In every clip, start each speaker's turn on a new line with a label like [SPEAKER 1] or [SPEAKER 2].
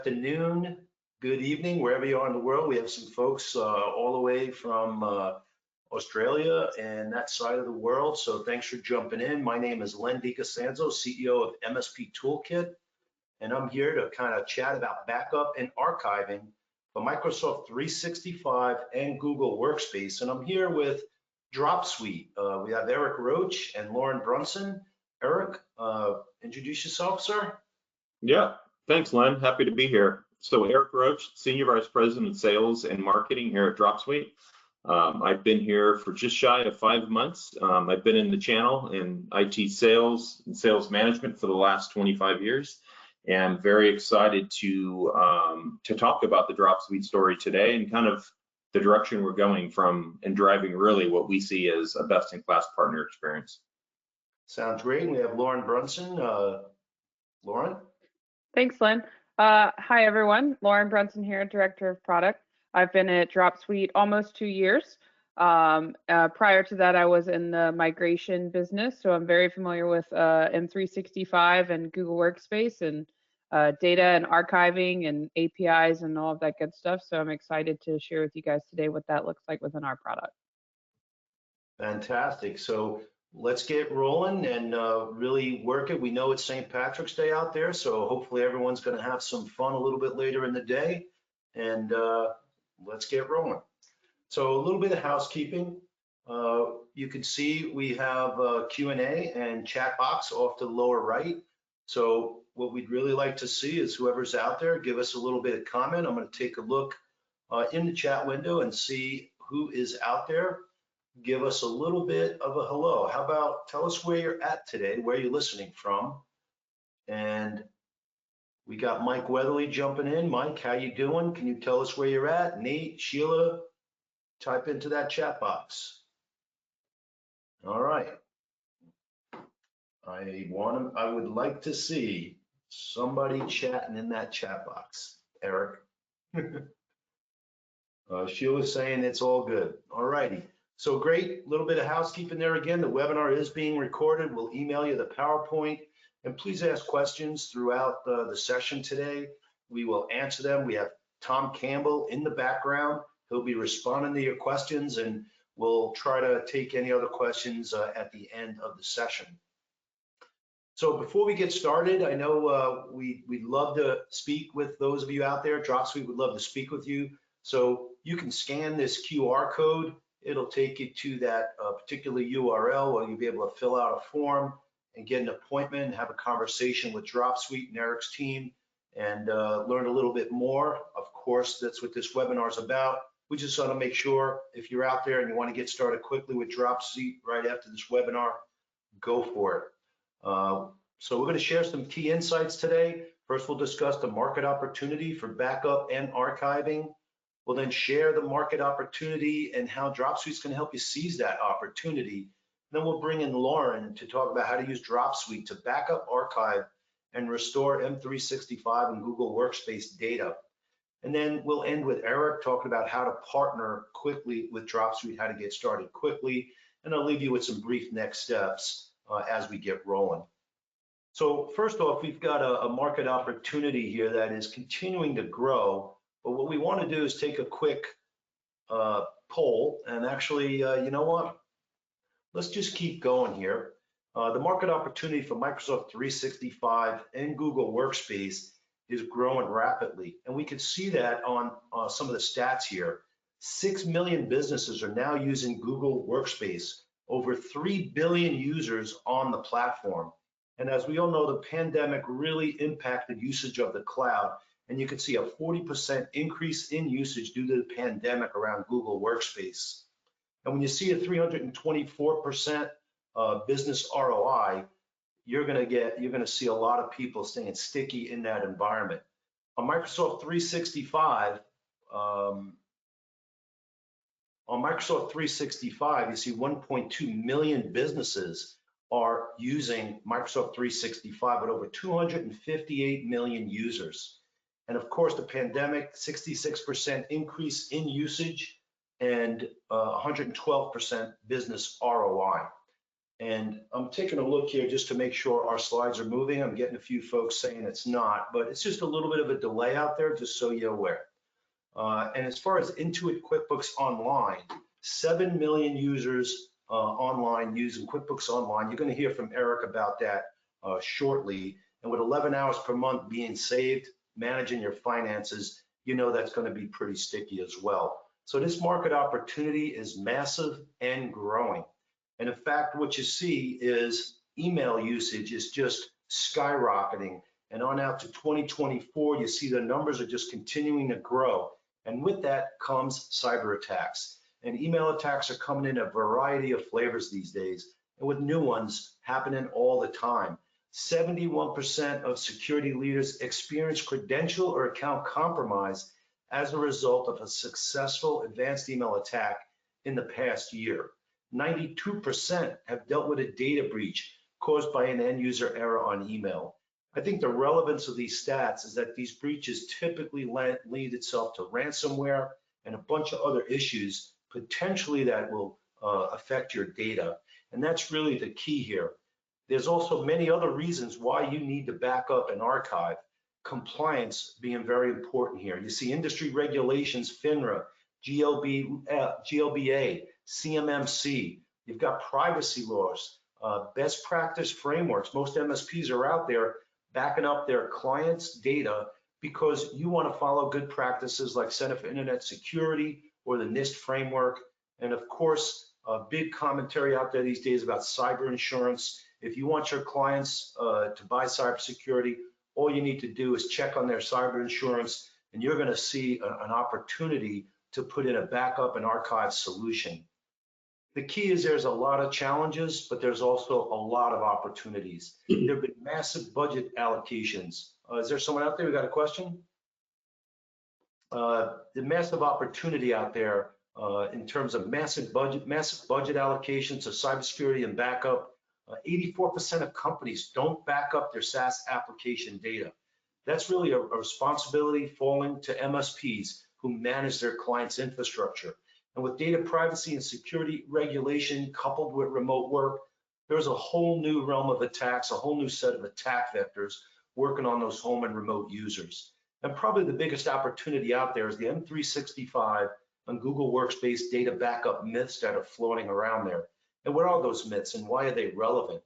[SPEAKER 1] Afternoon, good evening, wherever you are in the world. We have some folks all the way from Australia and that side of the world. So thanks for jumping in. My name is Len DiCostanzo, CEO of MSP Toolkit, and I'm here to kind of chat about backup and archiving for Microsoft 365 and Google Workspace. And I'm here with Dropsuite. We have Eric Roach and Lauren Brunson. Eric, introduce yourself, sir.
[SPEAKER 2] Yeah, thanks, Len. Happy to be here. So Eric Roach, Senior Vice President of Sales and Marketing here at Dropsuite. I've been here for just shy of 5 months. I've been in the channel in IT sales and sales management for the last 25 years, and I'm very excited to talk about the Dropsuite story today and kind of the direction we're going from and driving really what we see as a best-in-class partner experience.
[SPEAKER 1] Sounds great. We have Lauren Brunson. Lauren?
[SPEAKER 3] Thanks, Len. Hi, everyone. Lauren Brunson here, Director of Product. I've been at Dropsuite almost 2 years. Prior to that, I was in the migration business, so I'm very familiar with M365 and Google Workspace and data and archiving and APIs and all of that good stuff. So I'm excited to share with you guys today what that looks like within our product.
[SPEAKER 1] Fantastic. So let's get rolling and really work it. We know it's St. Patrick's Day out there, so hopefully everyone's going to have some fun a little bit later in the day, and let's get rolling. So a little bit of housekeeping. You can see we have a Q&A and chat box off to the lower right. So what we'd really like to see is whoever's out there, give us a little bit of comment. I'm going to take a look in the chat window and see who is out there. Give us a little bit of a hello. How about tell us where you're at today, where you're listening from. And we got Mike Weatherly jumping in. Mike, how you doing? Can you tell us where you're at? Nate, Sheila, type into that chat box. All right. I would like to see somebody chatting in that chat box. Eric. Sheila's saying it's all good. All righty. So great, little bit of housekeeping there again. The webinar is being recorded. We'll email you the PowerPoint, and please ask questions throughout the session today. We will answer them. We have Tom Campbell in the background. He'll be responding to your questions, and we'll try to take any other questions at the end of the session. So before we get started, I know we'd love to speak with those of you out there. Dropsuite would love to speak with you. So you can scan this QR code. It'll take you to that particular URL where you'll be able to fill out a form and get an appointment, have a conversation with Dropsuite and Eric's team, and learn a little bit more. Of course, that's what this webinar is about. We just want to make sure if you're out there and you want to get started quickly with Dropsuite right after this webinar, go for it. So we're going to share some key insights today. First, we'll discuss the market opportunity for backup and archiving. We'll then share the market opportunity and how Dropsuite's going to help you seize that opportunity. Then we'll bring in Lauren to talk about how to use Dropsuite to backup, archive, and restore M365 and Google Workspace data. And then we'll end with Eric talking about how to partner quickly with Dropsuite, how to get started quickly. And I'll leave you with some brief next steps as we get rolling. So first off, we've got a market opportunity here that is continuing to grow. But what we want to do is take a quick poll and actually, you know what? Let's just keep going here. The market opportunity for Microsoft 365 and Google Workspace is growing rapidly. And we can see that on some of the stats here. 6 million businesses are now using Google Workspace, over 3 billion users on the platform. And as we all know, the pandemic really impacted usage of the cloud. And you can see a 40% increase in usage due to the pandemic around Google Workspace. And when you see a 324% business ROI, you're going to see a lot of people staying sticky in that environment. On Microsoft 365, you see 1.2 million businesses are using Microsoft 365, but over 258 million users. And of course, the pandemic, 66% increase in usage and 112% business ROI. And I'm taking a look here just to make sure our slides are moving. I'm getting a few folks saying it's not, but it's just a little bit of a delay out there, just so you're aware. And as far as Intuit QuickBooks Online, 7 million users online using QuickBooks Online. You're going to hear from Eric about that shortly. And with 11 hours per month being saved, managing your finances, you know that's going to be pretty sticky as well. So this market opportunity is massive and growing. And in fact, what you see is email usage is just skyrocketing. And on out to 2024, you see the numbers are just continuing to grow. And with that comes cyber attacks. And email attacks are coming in a variety of flavors these days, and with new ones happening all the time. 71% of security leaders experience credential or account compromise as a result of a successful advanced email attack in the past year. 92% have dealt with a data breach caused by an end user error on email. I think the relevance of these stats is that these breaches typically lead itself to ransomware and a bunch of other issues potentially that will affect your data. And that's really the key here. There's also many other reasons why you need to back up and archive. Compliance being very important here. You see industry regulations, FINRA, GLBA, CMMC. You've got privacy laws, best practice frameworks. Most MSPs are out there backing up their clients' data because you want to follow good practices like Center for Internet Security or the NIST framework. And of course, a big commentary out there these days about cyber insurance. If you want your clients to buy cybersecurity, all you need to do is check on their cyber insurance, and you're going to see an opportunity to put in a backup and archive solution. The key is there's a lot of challenges, but there's also a lot of opportunities. There have been massive budget allocations. Is there someone out there who got a question? The massive opportunity out there in terms of massive budget allocations to cybersecurity and backup. 84% of companies don't back up their SaaS application data. That's really a responsibility falling to MSPs who manage their clients' infrastructure. And with data privacy and security regulation coupled with remote work, there's a whole new realm of attacks, a whole new set of attack vectors working on those home and remote users. And probably the biggest opportunity out there is the M365 and Google Workspace data backup myths that are floating around there. And what are those myths and why are they relevant?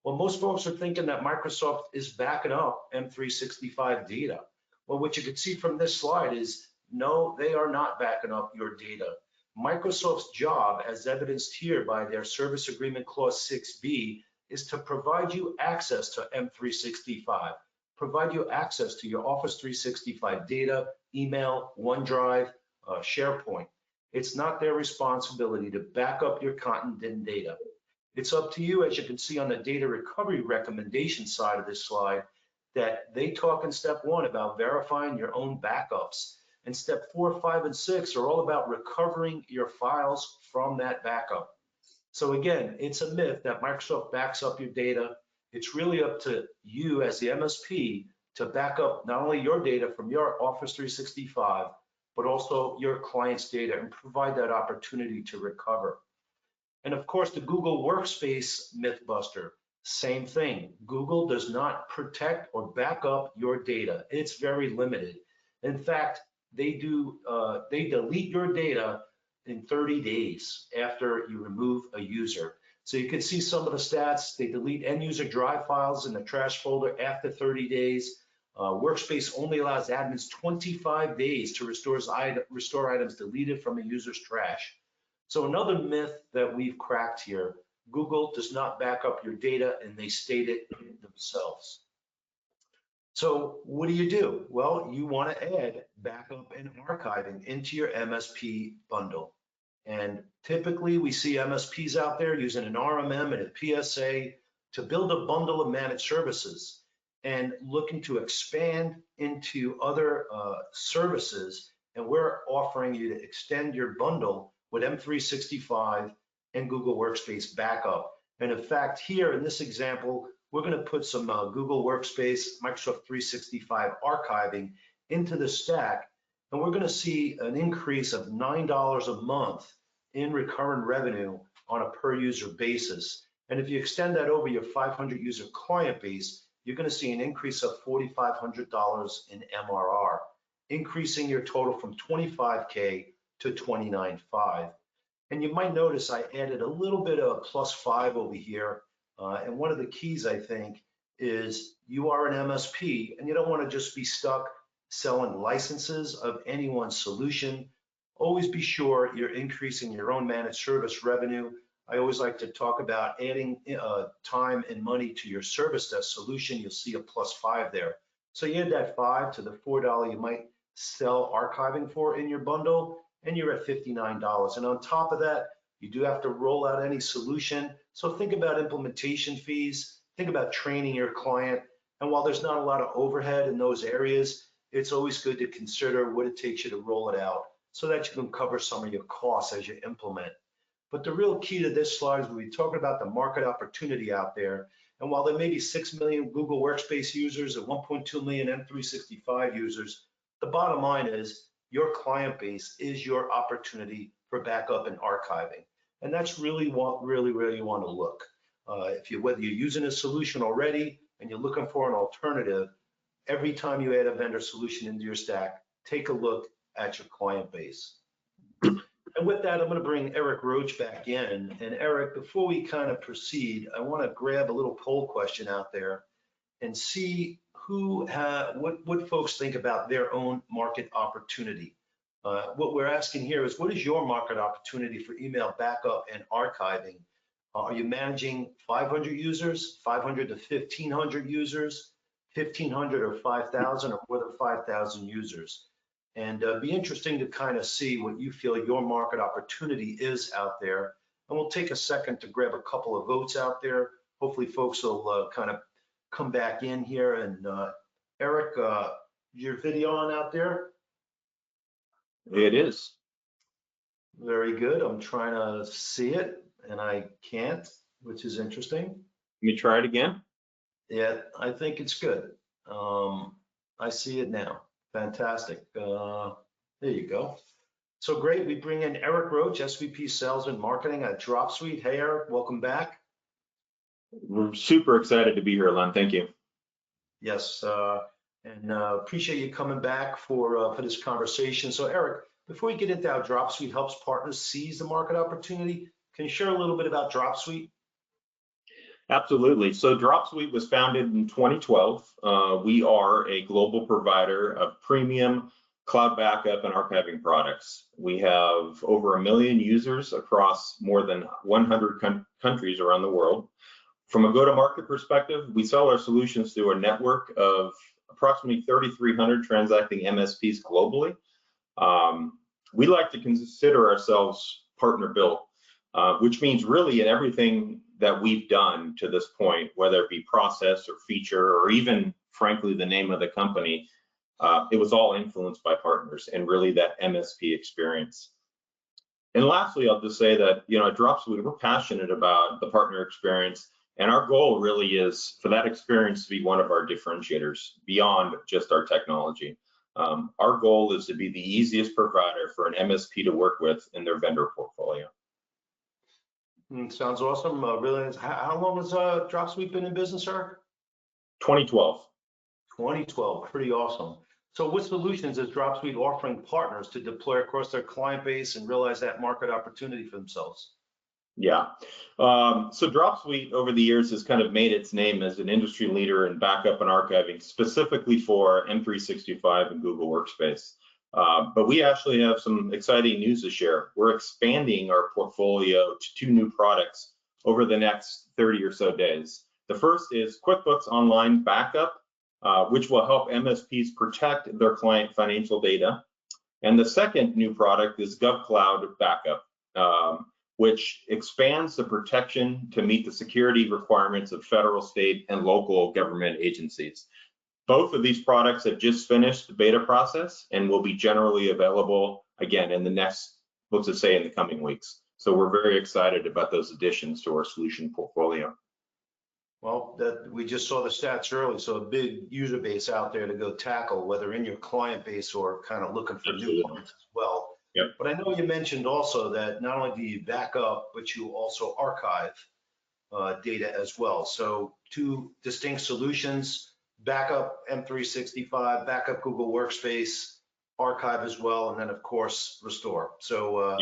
[SPEAKER 1] Well, most folks are thinking that Microsoft is backing up M365 data. Well, what you can see from this slide is no, they are not backing up your data. Microsoft's job, as evidenced here by their service agreement clause 6B, is to provide you access to M365, provide you access to your Office 365 data, email, OneDrive, SharePoint. It's not their responsibility to back up your content and data. It's up to you, as you can see on the data recovery recommendation side of this slide, that they talk in step 1 about verifying your own backups. And step 4, 5, and 6 are all about recovering your files from that backup. So again, it's a myth that Microsoft backs up your data. It's really up to you as the MSP to back up not only your data from your Office 365, but also your client's data and provide that opportunity to recover. And of course, the Google Workspace Mythbuster, same thing. Google does not protect or back up your data. It's very limited. In fact, they delete your data in 30 days after you remove a user. So you can see some of the stats. They delete end user drive files in the trash folder after 30 days. Workspace only allows admins 25 days to restore items deleted from a user's trash. So another myth that we've cracked here, Google does not back up your data, and they state it themselves. So what do? Well, you want to add backup and archiving into your MSP bundle. And typically we see MSPs out there using an RMM and a PSA to build a bundle of managed services and looking to expand into other services. And we're offering you to extend your bundle with M365 and Google Workspace backup. And in fact, here in this example, we're going to put some Google Workspace, Microsoft 365 archiving into the stack, and we're going to see an increase of $9 a month in recurrent revenue on a per user basis. And if you extend that over your 500 user client base, you're going to see an increase of $4,500 in MRR, increasing your total from 25K to 29.5. And you might notice I added a little bit of +5 over here. And one of the keys, I think, is you are an MSP and you don't want to just be stuck selling licenses of anyone's solution. Always be sure you're increasing your own managed service revenue. I always like to talk about adding time and money to your service desk solution. You'll see a +5 there. So you add that 5 to the $4 you might sell archiving for in your bundle, and you're at $59. And on top of that, you do have to roll out any solution. So think about implementation fees, think about training your client. And while there's not a lot of overhead in those areas, it's always good to consider what it takes you to roll it out so that you can cover some of your costs as you implement. But the real key to this slide is we're talking about the market opportunity out there. And while there may be 6 million Google Workspace users and 1.2 million M365 users, the bottom line is your client base is your opportunity for backup and archiving. And that's really what you want to look. Whether you're using a solution already and you're looking for an alternative, every time you add a vendor solution into your stack, take a look at your client base. And with that, I'm going to bring Eric Roach back in. And Eric, before we kind of proceed, I want to grab a little poll question out there and see what folks think about their own market opportunity. What we're asking here is, what is your market opportunity for email backup and archiving? Are you managing 500 users, 500 to 1,500 users, 1,500 or 5,000, or more than 5,000 users? And be interesting to kind of see what you feel your market opportunity is out there. And we'll take a second to grab a couple of votes out there. Hopefully folks will kind of come back in here. And Eric, your video on out there?
[SPEAKER 2] It is.
[SPEAKER 1] Very good. I'm trying to see it and I can't, which is interesting.
[SPEAKER 2] Let me try it again.
[SPEAKER 1] Yeah, I think it's good. I see it now. Fantastic. There you go. So great. We bring in Eric Roach, SVP Sales and Marketing at Dropsuite. Hey, Eric, welcome back.
[SPEAKER 2] We're super excited to be here, Len. Thank you.
[SPEAKER 1] Yes, and appreciate you coming back for this conversation. So, Eric, before we get into how Dropsuite helps partners seize the market opportunity, can you share a little bit about Dropsuite?
[SPEAKER 2] Absolutely. So Dropsuite was founded in 2012. We are a global provider of premium cloud backup and archiving products. We have over 1 million users across more than 100 countries around the world. From a go-to-market perspective, we sell our solutions through a network of approximately 3,300 transacting MSPs globally. We like to consider ourselves partner-built, which means really in everything that we've done to this point, whether it be process or feature or even, frankly, the name of the company, it was all influenced by partners and really that MSP experience. And lastly, I'll just say that, at Dropsuite, we're passionate about the partner experience, and our goal really is for that experience to be one of our differentiators beyond just our technology. Our goal is to be the easiest provider for an MSP to work with in their vendor portfolio.
[SPEAKER 1] Sounds awesome. Really, how long has Dropsuite been in business, sir?
[SPEAKER 2] 2012.
[SPEAKER 1] 2012, pretty awesome. So what solutions is Dropsuite offering partners to deploy across their client base and realize that market opportunity for themselves?
[SPEAKER 2] Yeah. So Dropsuite over the years has kind of made its name as an industry leader in backup and archiving, specifically for M365 and Google Workspace. But we actually have some exciting news to share. We're expanding our portfolio to 2 new products over the next 30 or so days. The first is QuickBooks Online Backup, which will help MSPs protect their client financial data. And the second new product is GovCloud Backup, which expands the protection to meet the security requirements of federal, state, and local government agencies. Both of these products have just finished the beta process and will be generally available again in the next, let's just say, in the coming weeks. So we're very excited about those additions to our solution portfolio.
[SPEAKER 1] Well, we just saw the stats early, so a big user base out there to go tackle, whether in your client base or kind of looking for new clients as well.
[SPEAKER 2] Yep.
[SPEAKER 1] But I know you mentioned also that not only do you back up, but you also archive. data as well. So two distinct solutions: backup M365, backup Google Workspace, archive as well, and then of course restore. So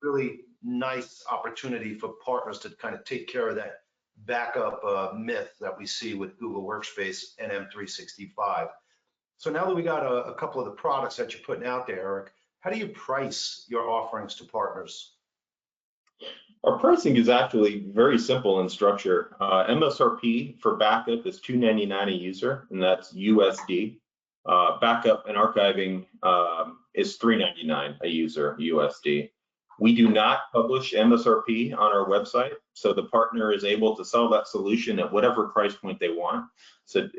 [SPEAKER 1] really nice opportunity for partners to kind of take care of that backup myth that we see with Google Workspace and M365. So now that we got a couple of the products that you're putting out there, Eric, how do you price your offerings to partners?
[SPEAKER 2] Our pricing is actually very simple in structure. MSRP for backup is $2.99 a user, and that's USD. Backup and archiving is $3.99 a user, USD. We do not publish MSRP on our website, so the partner is able to sell that solution at whatever price point they want. So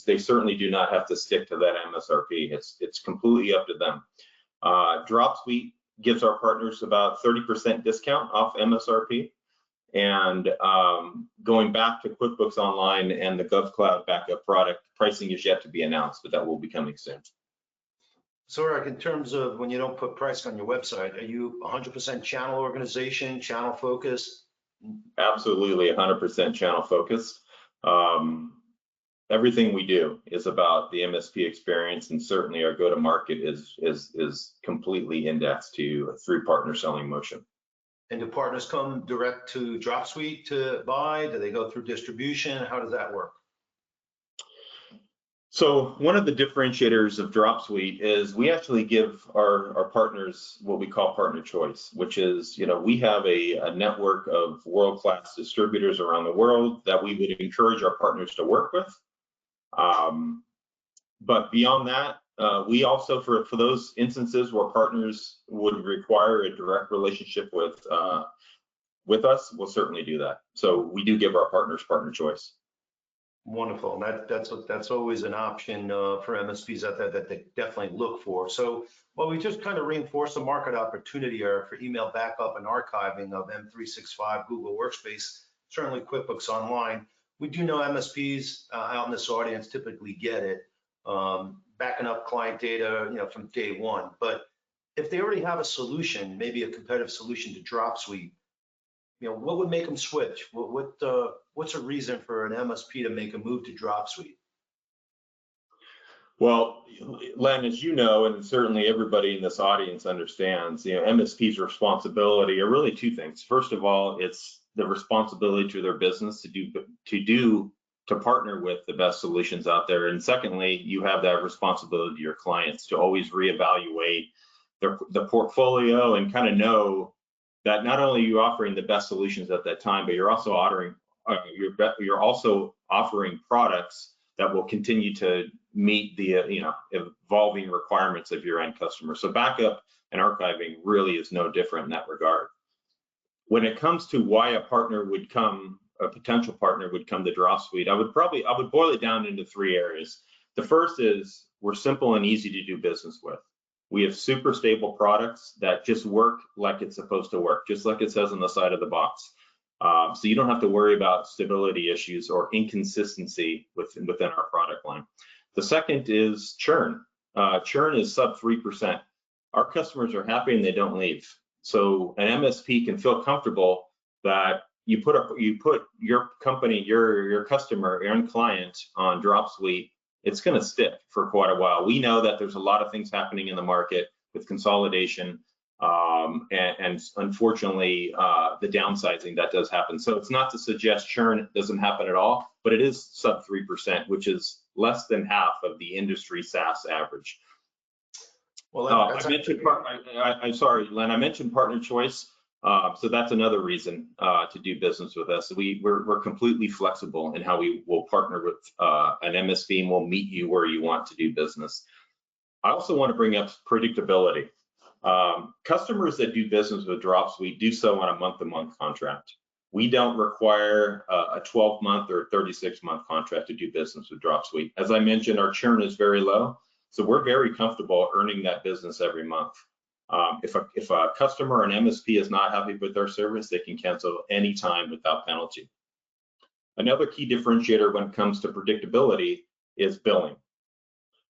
[SPEAKER 2] they certainly do not have to stick to that MSRP. It's completely up to them. Dropsuite gives our partners about 30% discount off MSRP. And going back to QuickBooks Online and the GovCloud backup product, pricing is yet to be announced, but that will be coming soon.
[SPEAKER 1] So Eric, in terms of when you don't put price on your website, are you 100% channel organization, channel focused?
[SPEAKER 2] Absolutely 100% channel focused. Everything we do is about the MSP experience, and certainly our go-to-market is completely indexed through partner selling motion.
[SPEAKER 1] And do partners come direct to Dropsuite to buy? Do they go through distribution? How does that work?
[SPEAKER 2] So one of the differentiators of Dropsuite is we actually give our partners what we call partner choice, which is, we have a network of world-class distributors around the world that we would encourage our partners to work with. But beyond that, we also, for those instances where partners would require a direct relationship with us, we'll certainly do that. So we do give our partners partner choice.
[SPEAKER 1] Wonderful. That's always an option for MSPs out there that they definitely look for. So, well, we just kind of reinforced the market opportunity here for email backup and archiving of M365, Google Workspace, certainly QuickBooks Online. We do know MSPs out in this audience typically get it, backing up client data, from day one. But if they already have a solution, maybe a competitive solution to Dropsuite, what would make them switch? What's a reason for an MSP to make a move to Dropsuite?
[SPEAKER 2] Well, Len, as you know, and certainly everybody in this audience understands, MSP's responsibility are really two things. First of all, it's the responsibility to their business to partner with the best solutions out there. And secondly, you have that responsibility to your clients to always reevaluate the portfolio and kind of know that not only are you offering the best solutions at that time, but you're also offering products that will continue to meet the evolving requirements of your end customer. So backup and archiving really is no different in that regard. When it comes to why a potential partner would come to Dropsuite, I would boil it down into three areas. The first is we're simple and easy to do business with. We have super stable products that just work like it's supposed to work, just like it says on the side of the box. So you don't have to worry about stability issues or inconsistency within our product line. The second is churn. Churn is sub 3%. Our customers are happy and they don't leave. So an MSP can feel comfortable that you put your company, your customer, your end client on Dropsuite, it's going to stick for quite a while. We know that there's a lot of things happening in the market with consolidation and unfortunately the downsizing that does happen. So it's not to suggest churn doesn't happen at all, but it is sub 3%, which is less than half of the industry SaaS average. Well, I'm sorry, Len, I mentioned partner choice. So that's another reason to do business with us. We're completely flexible in how we will partner with an MSP, and we'll meet you where you want to do business. I also want to bring up predictability. Customers that do business with Dropsuite do so on a month-to-month contract. We don't require a 12-month or 36-month contract to do business with Dropsuite. As I mentioned, our churn is very low, so we're very comfortable earning that business every month. If a customer or an MSP is not happy with their service, they can cancel anytime without penalty. Another key differentiator when it comes to predictability is billing.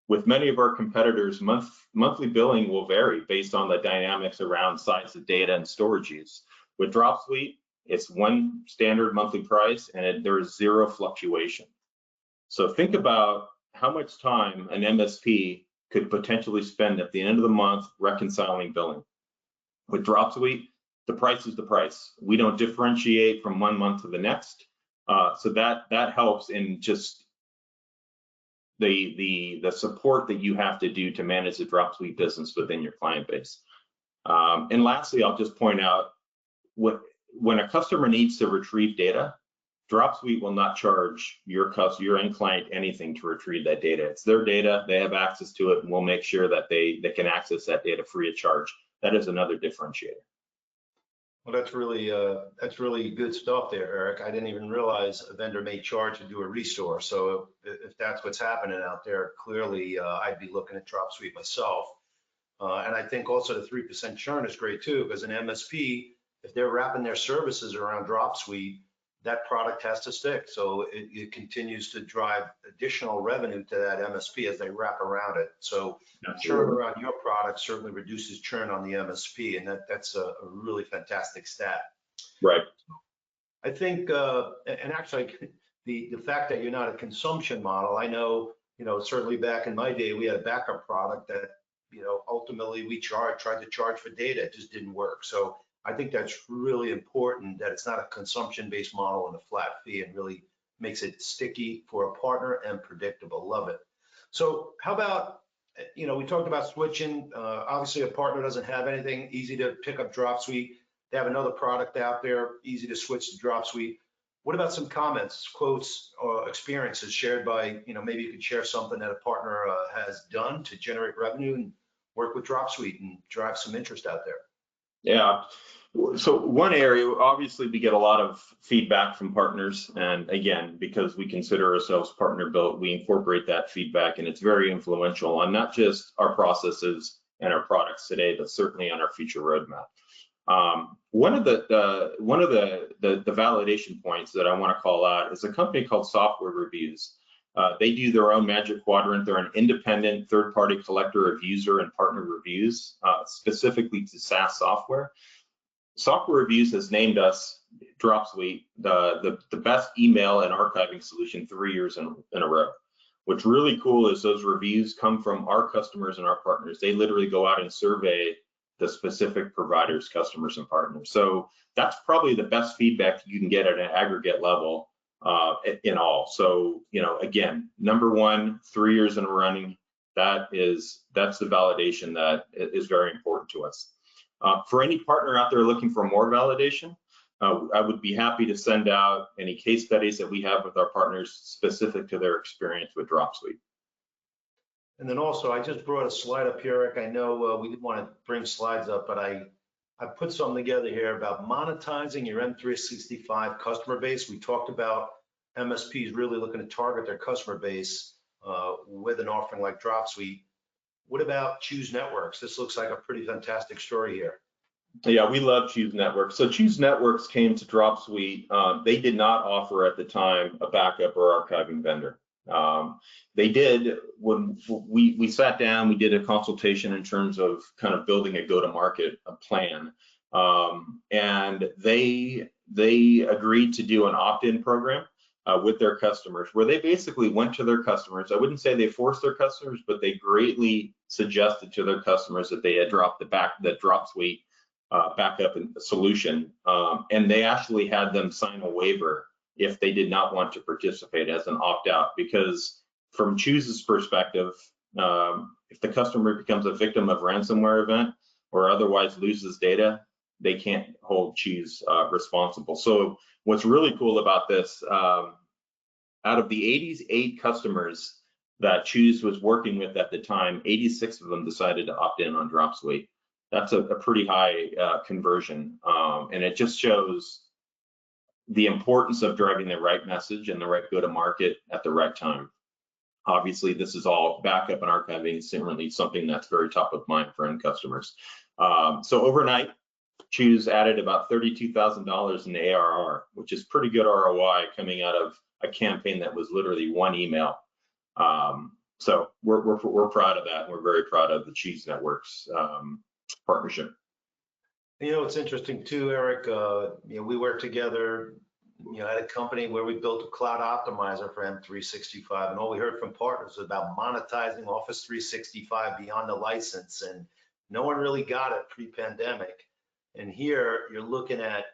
[SPEAKER 2] With many of our competitors, monthly billing will vary based on the dynamics around size of data and storage use. With Dropsuite, It's one standard monthly price, and there is zero fluctuation. So think about how much time an MSP could potentially spend at the end of the month reconciling billing. With Dropsuite, the price is the price. We don't differentiate from one month to the next. So that helps in just the support that you have to do to manage the Dropsuite business within your client base. And lastly, I'll just point out, when a customer needs to retrieve data, Dropsuite will not charge your end client anything to retrieve that data. It's their data, they have access to it, and we'll make sure that they can access that data free of charge. That is another differentiator.
[SPEAKER 1] Well, that's really good stuff there, Eric. I didn't even realize a vendor may charge to do a restore. So if that's what's happening out there, clearly I'd be looking at Dropsuite myself. And I think also the 3% churn is great too, because an MSP, if they're wrapping their services around Dropsuite, that product has to stick. So it continues to drive additional revenue to that MSP as they wrap around it. So churn around your product certainly reduces churn on the MSP, and that's a really fantastic stat.
[SPEAKER 2] Right.
[SPEAKER 1] I think, and actually, the fact that you're not a consumption model, I know, certainly back in my day, we had a backup product that, ultimately we tried to charge for data. It just didn't work. So I think that's really important, that it's not a consumption-based model and a flat fee, and really makes it sticky for a partner and predictable. Love it. So how about, we talked about switching. Obviously, a partner doesn't have anything, easy to pick up Dropsuite. They have another product out there, easy to switch to Dropsuite. What about some comments, quotes, or experiences shared by, maybe you could share something that a partner has done to generate revenue and work with Dropsuite and drive some interest out there?
[SPEAKER 2] Yeah. So one area, obviously we get a lot of feedback from partners, and again, because we consider ourselves partner built, we incorporate that feedback, and it's very influential on not just our processes and our products today, but certainly on our future roadmap. One of the validation points that I want to call out is a company called Software Reviews. They do their own Magic Quadrant. They're an independent third-party collector of user and partner reviews, specifically to SaaS software. Software Reviews has named us, Dropsuite, the best email and archiving solution 3 years in a row. What's really cool is those reviews come from our customers and our partners. They literally go out and survey the specific providers, customers, and partners. So that's probably the best feedback you can get at an aggregate level in all. So, again, number one, 3 years in a running, that's the validation that is very important to us. For any partner out there looking for more validation, I would be happy to send out any case studies that we have with our partners specific to their experience with Dropsuite.
[SPEAKER 1] And then also, I just brought a slide up here, Eric. I know we didn't want to bring slides up, but I put something together here about monetizing your M365 customer base. We talked about MSPs really looking to target their customer base with an offering like Dropsuite. What about Choose Networks? This looks like a pretty fantastic story here.
[SPEAKER 2] Yeah, we love Choose Networks. So Choose Networks came to Dropsuite. They did not offer at the time a backup or archiving vendor. They did when we sat down, we did a consultation in terms of kind of building a go-to-market plan. And they agreed to do an opt-in program with their customers, where they basically went to their customers. I wouldn't say they forced their customers, but they greatly suggested to their customers that they had dropped the Dropsuite backup solution, and they actually had them sign a waiver if they did not want to participate as an opt-out, because from Choose's perspective, if the customer becomes a victim of ransomware event or otherwise loses data, they can't hold Choose responsible. So what's really cool about this, out of the 88 customers that Choose was working with at the time, 86 of them decided to opt in on Dropsuite. That's a pretty high conversion, and it just shows the importance of driving the right message and the right go-to-market at the right time. Obviously, this is all backup and archiving, certainly something that's very top of mind for end customers. So overnight, Choose added about $32,000 in ARR, which is pretty good ROI coming out of a campaign that was literally one email. So we're proud of that. We're very proud of the Choose Networks partnership.
[SPEAKER 1] You know, it's interesting too, Eric. We worked together, at a company where we built a cloud optimizer for M365, and all we heard from partners was about monetizing Office 365 beyond the license, and no one really got it pre-pandemic. And here you're looking at,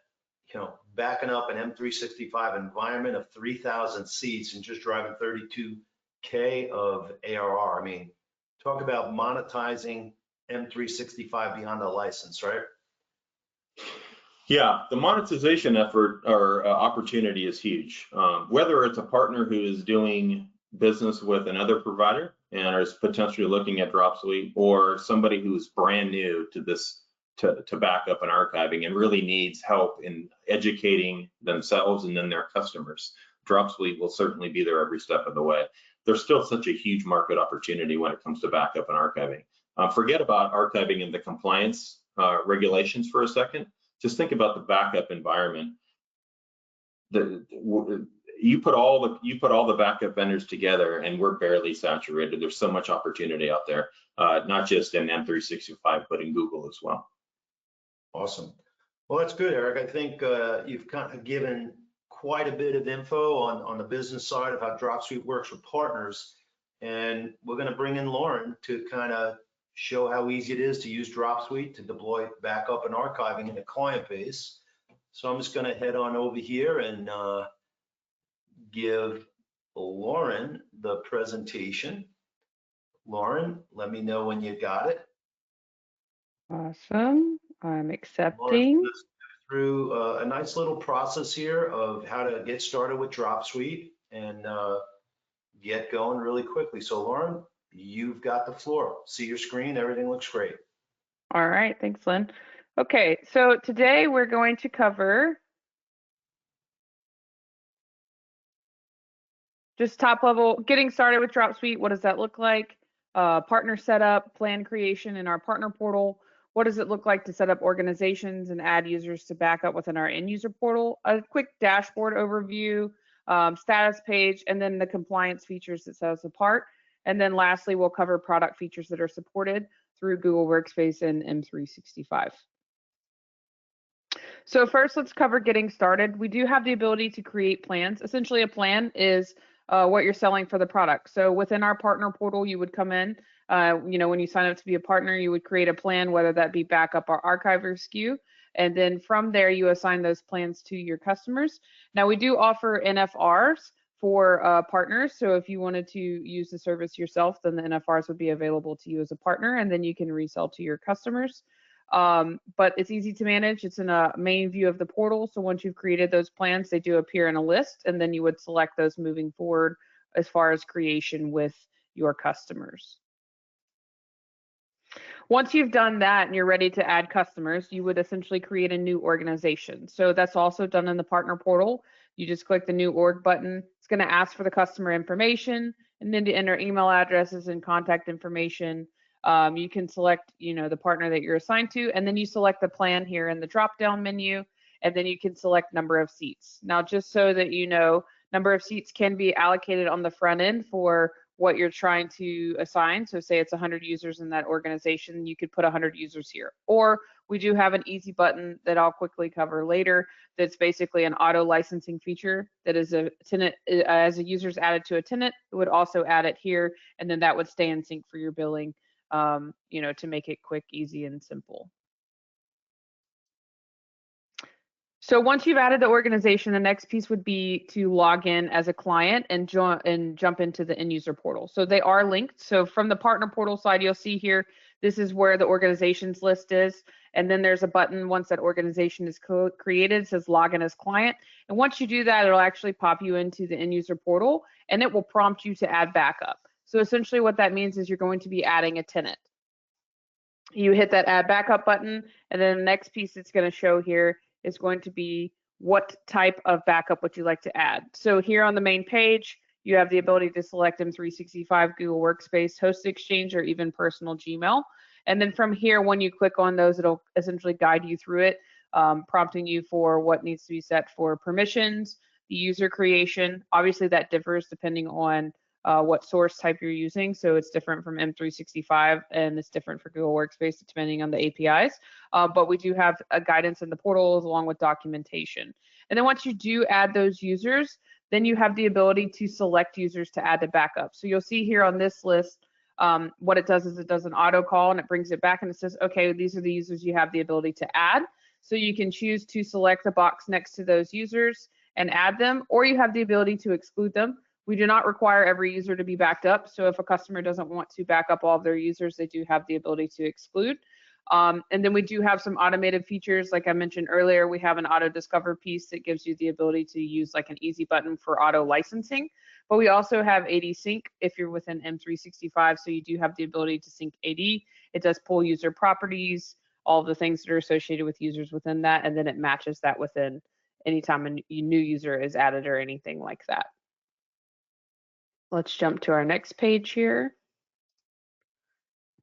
[SPEAKER 1] backing up an M365 environment of 3,000 seats and just driving 32K of ARR. I mean, talk about monetizing M365 beyond the license, right?
[SPEAKER 2] Yeah, the monetization effort or opportunity is huge. Whether it's a partner who is doing business with another provider and is potentially looking at Dropsuite, or somebody who's brand new to this, to backup and archiving, and really needs help in educating themselves and then their customers, Dropsuite will certainly be there every step of the way. There's still such a huge market opportunity when it comes to backup and archiving. Forget about archiving and the compliance regulations for a second. Just think about the backup environment. You put all the backup vendors together, and we're barely saturated. There's so much opportunity out there, not just in M365, but in Google as well.
[SPEAKER 1] Awesome. Well, that's good, Eric. I think you've kind of given quite a bit of info on the business side of how Dropsuite works with partners, and we're going to bring in Lauren to kind of show how easy it is to use Dropsuite to deploy backup and archiving in a client base. So I'm just going to head on over here and give Lauren the presentation. Lauren, let me know when you got it.
[SPEAKER 3] Awesome. I'm accepting.
[SPEAKER 1] Lauren's through a nice little process here of how to get started with Dropsuite and get going really quickly. So Lauren, you've got the floor. See your screen, everything looks great.
[SPEAKER 3] All right, thanks, Len. Okay, so today we're going to cover just top level, getting started with Dropsuite. What does that look like? Partner setup, plan creation in our partner portal. What does it look like to set up organizations and add users to backup within our end user portal? A quick dashboard overview, status page, and then the compliance features that set us apart. And then lastly, we'll cover product features that are supported through Google Workspace and M365. So first, let's cover getting started. We do have the ability to create plans. Essentially, a plan is what you're selling for the product. So within our partner portal, you would come in, when you sign up to be a partner, you would create a plan, whether that be backup or archiver SKU. And then from there, you assign those plans to your customers. Now, we do offer NFRs for partners. So if you wanted to use the service yourself, then the NFRs would be available to you as a partner, and then you can resell to your customers. But it's easy to manage. It's in a main view of the portal. So once you've created those plans, they do appear in a list, and then you would select those moving forward as far as creation with your customers. Once you've done that and you're ready to add customers, you would essentially create a new organization. So that's also done in the partner portal. You just click the new org button. It's going to ask for the customer information and then to enter email addresses and contact information. You can select, the partner that you're assigned to, and then you select the plan here in the drop-down menu, and then you can select number of seats. Now, just so that you know, number of seats can be allocated on the front end for what you're trying to assign. So say it's 100 users in that organization, you could put 100 users here. Or we do have an easy button that I'll quickly cover later that's basically an auto licensing feature that is a tenant, as a user's added to a tenant, it would also add it here, and then that would stay in sync for your billing, to make it quick, easy, and simple. So once you've added the organization, the next piece would be to log in as a client and jump into the end user portal. So they are linked. So from the partner portal side, you'll see here, this is where the organizations list is. And then there's a button once that organization is created, it says login as client. And once you do that, it'll actually pop you into the end user portal, and it will prompt you to add backup. So essentially what that means is you're going to be adding a tenant. You hit that add backup button, and then the next piece it's going to show here is going to be what type of backup would you like to add. So here on the main page, you have the ability to select M365, Google Workspace, Host Exchange, or even personal Gmail. And then from here, when you click on those, it'll essentially guide you through it, prompting you for what needs to be set for permissions, the user creation. Obviously, that differs depending on what source type you're using. So it's different from M365 and it's different for Google Workspace depending on the APIs. But we do have a guidance in the portals along with documentation. And then once you do add those users, then you have the ability to select users to add to backup. So you'll see here on this list, what it does is it does an auto call and it brings it back and it says, okay, these are the users you have the ability to add. So you can choose to select the box next to those users and add them, or you have the ability to exclude them. We do not require every user to be backed up. So if a customer doesn't want to back up all of their users, they do have the ability to exclude. And then we do have some automated features. Like I mentioned earlier, we have an auto discover piece that gives you the ability to use like an easy button for auto licensing. But we also have AD sync if you're within M365. So you do have the ability to sync AD. It does pull user properties, all of the things that are associated with users within that, and then it matches that within anytime a new user is added or anything like that. Let's jump to our next page here.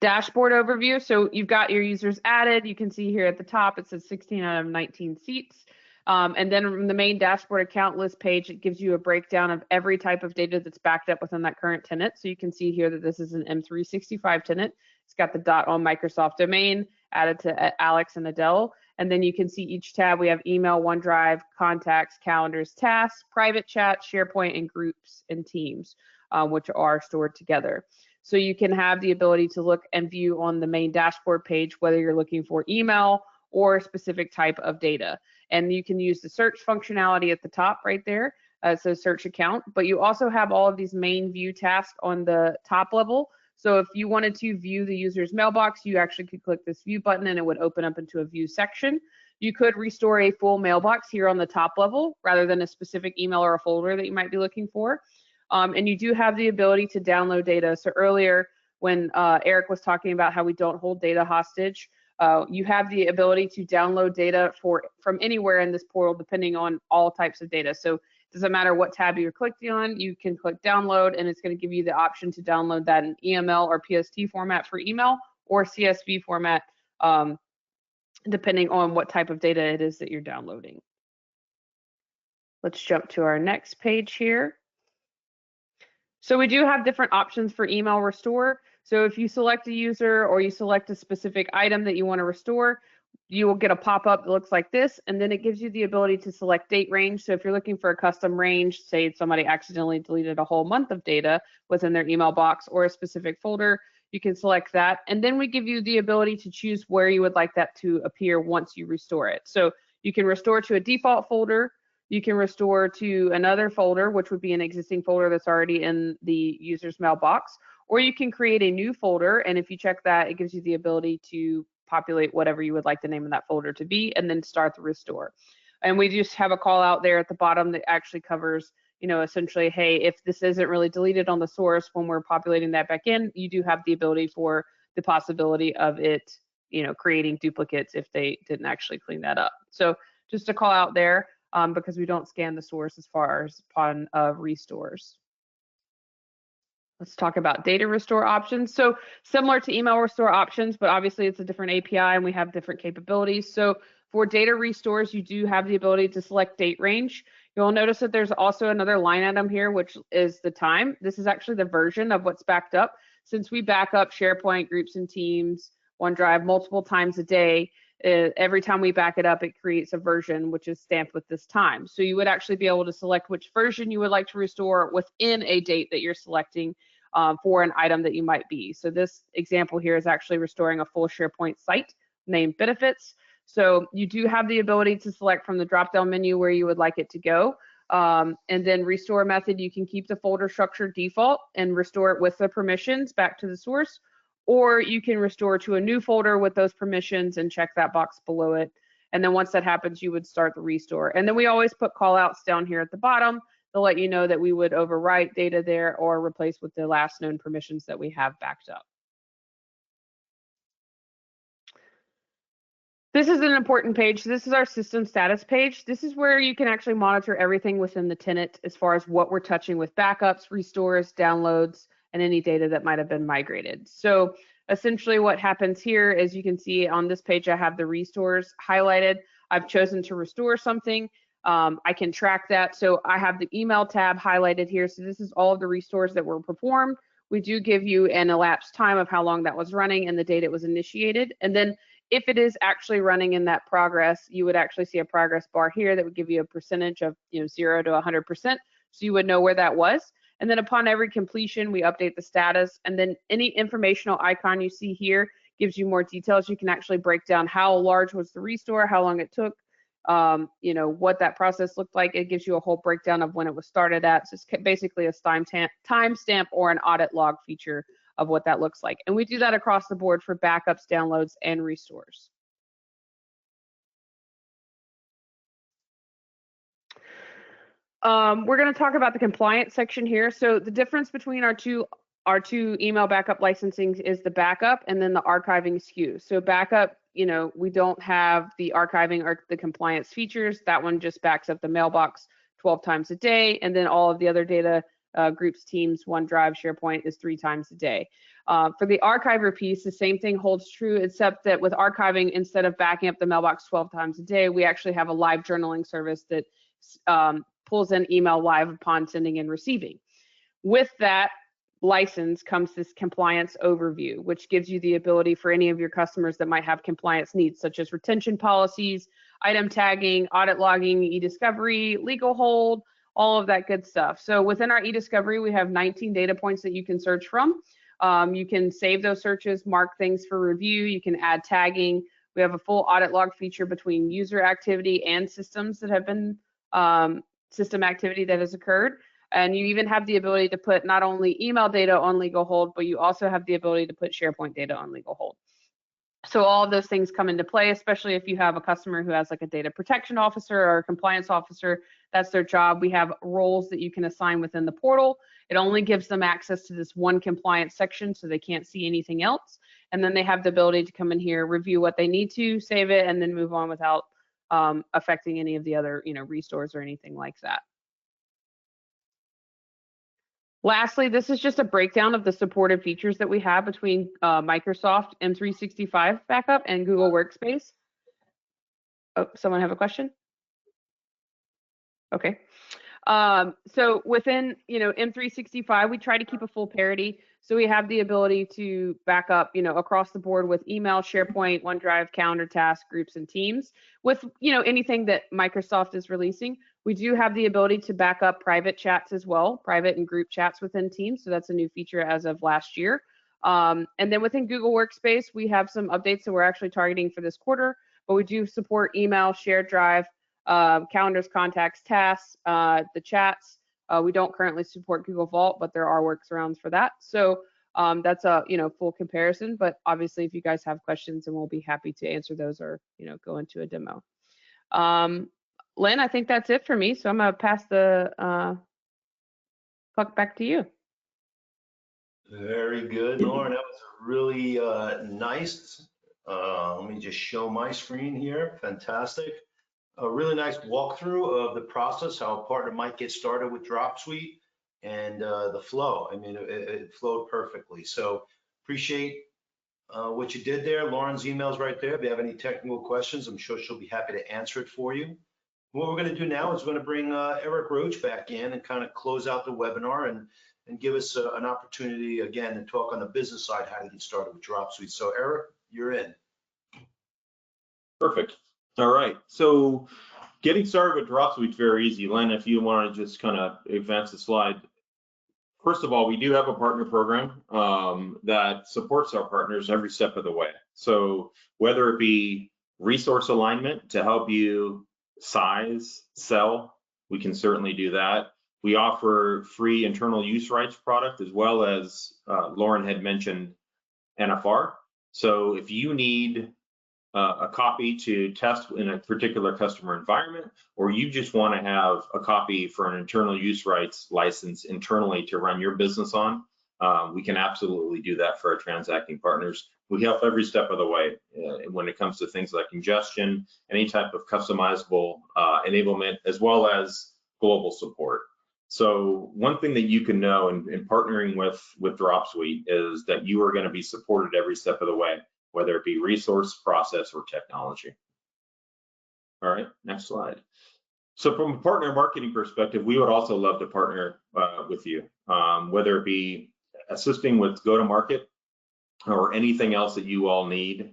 [SPEAKER 3] Dashboard overview. So you've got your users added. You can see here at the top, it says 16 out of 19 seats. And then from the main dashboard account list page, it gives you a breakdown of every type of data that's backed up within that current tenant. So you can see here that this is an M365 tenant. It's got the .on Microsoft domain added to Alex and Adele. And then you can see each tab. We have email, OneDrive, contacts, calendars, tasks, private chat, SharePoint, and groups and teams, which are stored together. So you can have the ability to look and view on the main dashboard page, whether you're looking for email or a specific type of data. And you can use the search functionality at the top right there. So search account, but you also have all of these main view tasks on the top level. So if you wanted to view the user's mailbox, you actually could click this view button and it would open up into a view section. You could restore a full mailbox here on the top level rather than a specific email or a folder that you might be looking for. And you do have the ability to download data. So earlier when Eric was talking about how we don't hold data hostage, you have the ability to download data from anywhere in this portal depending on all types of data. So it doesn't matter what tab you're clicking on, you can click download and it's going to give you the option to download that in EML or PST format for email or CSV format, depending on what type of data it is that you're downloading. Let's jump to our next page here. So we do have different options for email restore. So if you select a user or you select a specific item that you want to restore, you will get a pop-up that looks like this, and then it gives you the ability to select date range. So if you're looking for a custom range, say somebody accidentally deleted a whole month of data within their email box or a specific folder, you can select that. And then we give you the ability to choose where you would like that to appear once you restore it. So you can restore to a default folder. You can restore to another folder, which would be an existing folder that's already in the user's mailbox, or you can create a new folder. And if you check that, it gives you the ability to populate whatever you would like the name of that folder to be, and then start the restore. And we just have a call out there at the bottom that actually covers, essentially, hey, if this isn't really deleted on the source when we're populating that back in, you do have the ability for the possibility of it, creating duplicates if they didn't actually clean that up. So just a call out there. Because we don't scan the source as far as upon restores. Let's talk about data restore options. So similar to email restore options, but obviously it's a different API and we have different capabilities. So for data restores, you do have the ability to select date range. You'll notice that there's also another line item here, which is the time. This is actually the version of what's backed up. Since we back up SharePoint, groups and teams, OneDrive multiple times a day, every time we back it up, it creates a version which is stamped with this time. So you would actually be able to select which version you would like to restore within a date that you're selecting for an item that you might be. So this example here is actually restoring a full SharePoint site named benefits. So you do have the ability to select from the drop-down menu where you would like it to go. And then restore method, you can keep the folder structure default and restore it with the permissions back to the source, or you can restore to a new folder with those permissions and check that box below it. And then once that happens, you would start the restore. And then we always put call outs down here at the bottom to let you know that we would overwrite data there or replace with the last known permissions that we have backed up. This is an important page. This is our system status page. This is where you can actually monitor everything within the tenant as far as what we're touching with backups, restores, downloads, and any data that might have been migrated. So essentially what happens here is you can see on this page, I have the restores highlighted. I've chosen to restore something. I can track that. So I have the email tab highlighted here. So this is all of the restores that were performed. We do give you an elapsed time of how long that was running and the date it was initiated. And then if it is actually running in that progress, you would actually see a progress bar here that would give you a percentage of 0 to 100%. So you would know where that was. And then upon every completion, we update the status. And then any informational icon you see here gives you more details. You can actually break down how large was the restore, how long it took, what that process looked like. It gives you a whole breakdown of when it was started at. So it's basically a timestamp or an audit log feature of what that looks like. And we do that across the board for backups, downloads, and restores. We're going to talk about the compliance section here. So the difference between our two email backup licensings is the backup and then the archiving SKU. So backup, we don't have the archiving or the compliance features. That one just backs up the mailbox 12 times a day. And then all of the other data groups, Teams, OneDrive, SharePoint is 3 times a day. For the archiver piece, the same thing holds true, except that with archiving, instead of backing up the mailbox 12 times a day, we actually have a live journaling service that pulls in email live upon sending and receiving. With that license comes this compliance overview, which gives you the ability for any of your customers that might have compliance needs, such as retention policies, item tagging, audit logging, e-discovery, legal hold, all of that good stuff. So within our e-discovery, we have 19 data points that you can search from. You can save those searches, mark things for review. You can add tagging. We have a full audit log feature between user activity and systems that have been system activity that has occurred. And you even have the ability to put not only email data on legal hold, but you also have the ability to put SharePoint data on legal hold. So all of those things come into play, especially if you have a customer who has like a data protection officer or a compliance officer. That's their job. We have roles that you can assign within the portal. It only gives them access to this one compliance section, so they can't see anything else. And then they have the ability to come in here, review what they need to, save it, and then move on without affecting any of the other restores or anything like that. Lastly, this is just a breakdown of the supported features that we have between Microsoft M365 backup and Google Workspace. Oh, someone have a question? Okay. So within M365, we try to keep a full parity. So we have the ability to back up across the board with email, SharePoint, OneDrive, Calendar, Tasks, Groups, and Teams. With anything that Microsoft is releasing, we do have the ability to back up private chats as well, private and group chats within Teams. So that's a new feature as of last year. And then within Google Workspace, we have some updates that we're actually targeting for this quarter, but we do support email, shared drive, calendars, contacts, tasks, the chats. We don't currently support Google Vault, but there are workarounds for that. So that's a full comparison. But obviously, if you guys have questions, then we'll be happy to answer those or go into a demo. Len, I think that's it for me. So I'm gonna pass the puck back to you.
[SPEAKER 1] Very good, Lauren. That was really nice. Let me just show my screen here. Fantastic. A really nice walkthrough of the process, how a partner might get started with Dropsuite and the flow. I mean, it flowed perfectly. So appreciate what you did there. Lauren's email's right there. If you have any technical questions, I'm sure she'll be happy to answer it for you. What we're going to do now is we're going to bring Eric Roach back in and kind of close out the webinar and give us an opportunity again to talk on the business side, how to get started with Dropsuite. So Eric, you're in.
[SPEAKER 2] Perfect. All right. So getting started with Dropsuite is very easy. Len, if you want to just kind of advance the slide. First of all, we do have a partner program that supports our partners every step of the way. So whether it be resource alignment to help you size, sell, we can certainly do that. We offer free internal use rights product as well as Lauren had mentioned NFR. So if you need a copy to test in a particular customer environment, or you just want to have a copy for an internal use rights license internally to run your business on, we can absolutely do that for our transacting partners. We help every step of the way when it comes to things like ingestion, any type of customizable enablement, as well as global support. So one thing that you can know in partnering with Dropsuite is that you are going to be supported every step of the way, whether it be resource, process, or technology. All right, next slide. So from a partner marketing perspective, we would also love to partner with you, whether it be assisting with go-to-market or anything else that you all need.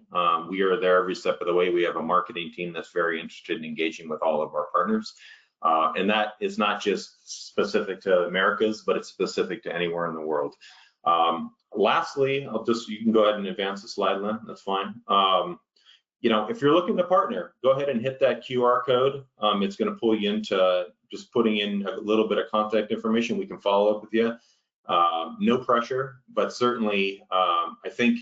[SPEAKER 2] We are there every step of the way. We have a marketing team that's very interested in engaging with all of our partners. And that is not just specific to Americas, but it's specific to anywhere in the world. Lastly, you can go ahead and advance the slide, Len, that's fine. If you're looking to partner, go ahead and hit that QR code. It's going to pull you into just putting in a little bit of contact information. We can follow up with you. No pressure, but certainly I think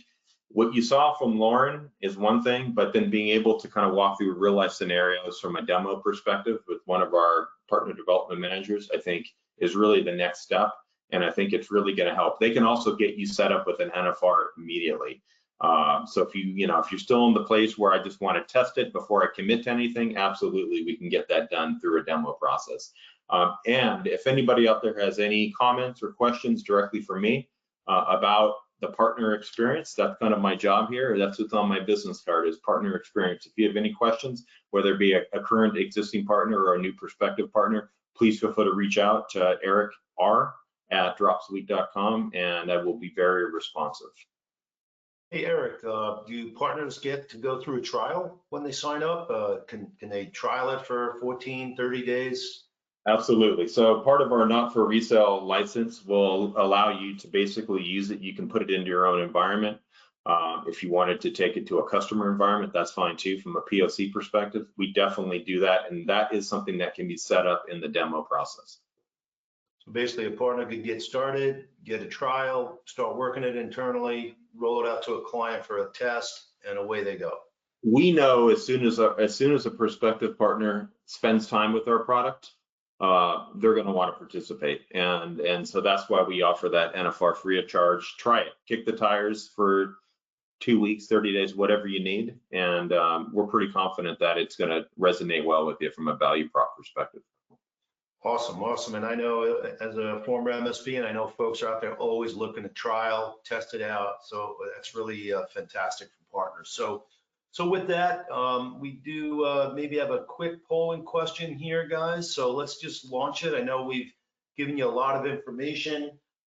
[SPEAKER 2] what you saw from Lauren is one thing, but then being able to kind of walk through real life scenarios from a demo perspective with one of our partner development managers, I think is really the next step. And I think it's really going to help. They can also get you set up with an NFR immediately. So if you're still in the place where I just want to test it before I commit to anything, absolutely, we can get that done through a demo process. And if anybody out there has any comments or questions directly for me about the partner experience, that's kind of my job here. That's what's on my business card is partner experience. If you have any questions, whether it be a current existing partner or a new prospective partner, please feel free to reach out to Eric R at dropsuite.com, and I will be very responsive.
[SPEAKER 1] Hey, Eric, do partners get to go through a trial when they sign up? Can they trial it for 14, 30 days?
[SPEAKER 2] Absolutely. So part of our not for resale license will allow you to basically use it. You can put it into your own environment. If you wanted to take it to a customer environment, that's fine too. From a POC perspective, we definitely do that. And that is something that can be set up in the demo process.
[SPEAKER 1] So basically a partner could get started, get a trial, start working it internally, roll it out to a client for a test, and away they go.
[SPEAKER 2] We know as soon as a prospective partner spends time with our product, they're going to want to participate, and so that's why we offer that NFR free of charge. Try it, kick the tires for 2 weeks, 30 days, whatever you need, and we're pretty confident that it's going to resonate well with you from a value prop perspective.
[SPEAKER 1] Awesome. And I know as a former MSP, and I know folks are out there always looking to trial, test it out. So that's really fantastic for partners. So with that, we do maybe have a quick polling question here, guys. So let's just launch it. I know we've given you a lot of information,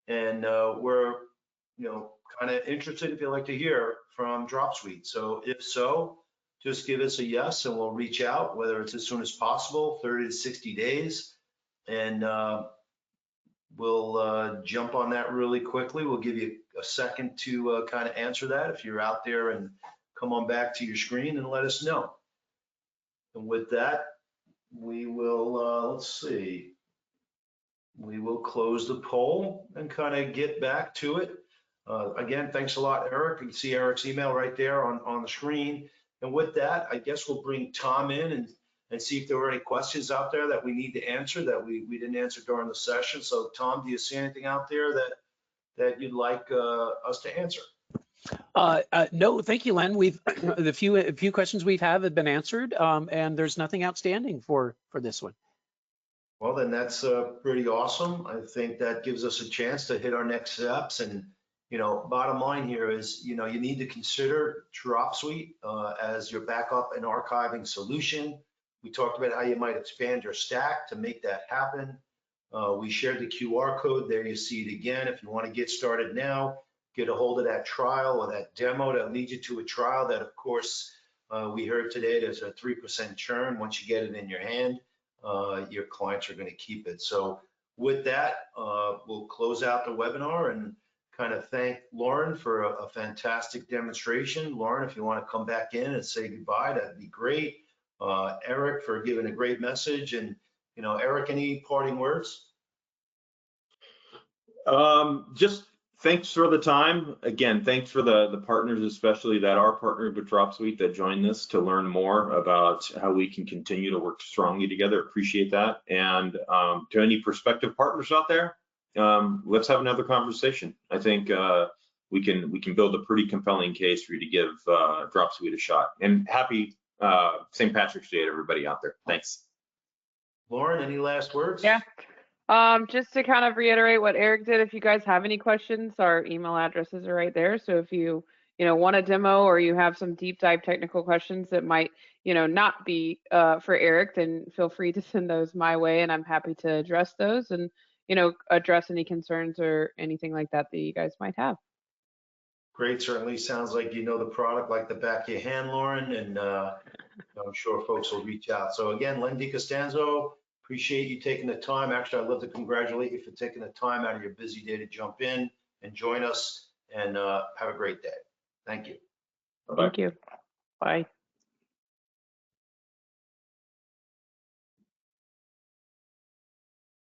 [SPEAKER 1] and we're kind of interested if you'd like to hear from Dropsuite. So if so, just give us a yes, and we'll reach out, whether it's as soon as possible, 30 to 60 days. And we'll jump on that really quickly. We'll give you a second to kind of answer that if you're out there, and come on back to your screen and let us know. And with that, we will, let's see, we will close the poll and kind of get back to it. Again, thanks a lot, Eric. You can see Eric's email right there on the screen. And with that, I guess we'll bring Tom in and see if there were any questions out there that we need to answer that we didn't answer during the session. So Tom, do you see anything out there that you'd like us to answer?
[SPEAKER 4] No, thank you, Len. We've the few questions we've have been answered, and there's nothing outstanding for this one.
[SPEAKER 1] Well, then that's pretty awesome. I think that gives us a chance to hit our next steps. And bottom line here is, you need to consider Dropsuite as your backup and archiving solution. We talked about how you might expand your stack to make that happen. We shared the QR code there. You see it again. If you want to get started now, get a hold of that trial or that demo that leads you to a trial that, of course, we heard today there's a 3% churn. Once you get it in your hand, your clients are going to keep it. So with that, we'll close out the webinar and kind of thank Lauren for a fantastic demonstration. Lauren, if you want to come back in and say goodbye, that'd be great. Eric for giving a great message. And, Eric, any parting words?
[SPEAKER 2] Just thanks for the time. Again, thanks for the partners, especially that are partnered with Dropsuite that joined us to learn more about how we can continue to work strongly together. Appreciate that. And to any prospective partners out there, let's have another conversation. I think we can build a pretty compelling case for you to give Dropsuite a shot. And happy St. Patrick's Day to everybody out there. Thanks.
[SPEAKER 1] Lauren, any last words?
[SPEAKER 3] Yeah. Just to kind of reiterate what Eric did, if you guys have any questions, our email addresses are right there. So if you want a demo or you have some deep dive technical questions that might, not be for Eric, then feel free to send those my way, and I'm happy to address those and, address any concerns or anything like that that you guys might have.
[SPEAKER 1] Great, certainly sounds like you know the product like the back of your hand, Lauren, and I'm sure folks will reach out. So again, Len DiCostanzo, appreciate you taking the time. Actually, I'd love to congratulate you for taking the time out of your busy day to jump in and join us, and have a great day. Thank you.
[SPEAKER 2] Bye-bye.
[SPEAKER 3] Thank you. Bye.